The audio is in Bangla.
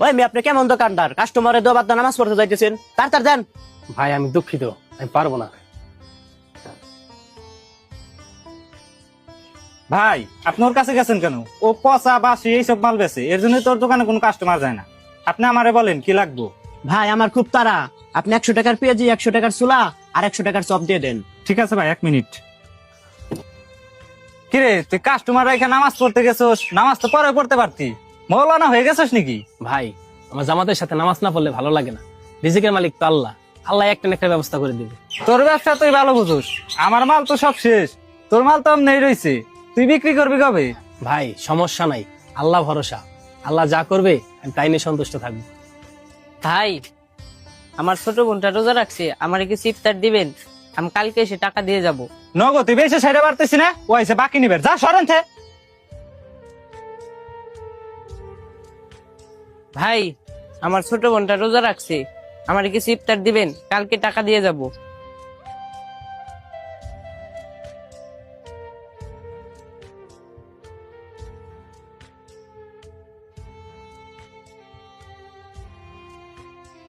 ওই মেয়ে, আপনি কেমন দোকানদার? কাস্টমারের দোবাদ নামাজ পড়তে যাইতেছেন, তাড়াতাড়ি দেন। ভাই আমি দুঃখিত, আমি পারবো না। ভাই আপনি ওর কাছে গেছেন কেন? ও পচা বাসি এইসব মাল বেচে, এর জন্য তোর দোকানে কোনো কাস্টমার যায় না। আপনি আমারে বলেন কি লাগবো? ভাই আমার খুব তাড়া, আপনি 100 টাকার পেঁয়াজি, 100 টাকার চুলা আর 100 টাকার চপ দিয়ে দেন। ঠিক আছে ভাই, 1 মিনিট। কিরে তুই কাস্টমার রেখে নামাজ পড়তে গেছিস? নামাজ তো পরে পড়তে পারতি, মৌলানা হয়ে গেছিস নাকি? ভাই আমার জামাতের সাথে নামাজ না পড়লে ভালো লাগে না। রিজিকের মালিক তো আল্লাহ, আল্লাহ একটা না একটা ব্যবস্থা করে দিবে। তোর ব্যবসা তুই ভালো বুঝুস, আমার মাল তো সব শেষ। তোর মাল তো নেই রয়েছে, তুই বিক্রি করবি কবে? ভাই সমস্যা নাই, আল্লাহ ভরসা, আল্লাহ যা করবে আমি তাই নিয়ে সন্তুষ্ট থাকবো। ভাই আমার ছোট বোনটা রোজা রাখছে, আমার কিছু ইফতার দিবেন? আমি কালকে এসে টাকা দিয়ে যাব। নগদ তুই বেশি সাইডে পারতেছি না, ও এসে বাকি নিবে, যা সরেন থে। ভাই আমার ছোট বোনটা রোজা রাখছে, আমার কিছু ইফতার দিবেন? কালকে টাকা দিয়ে যাব।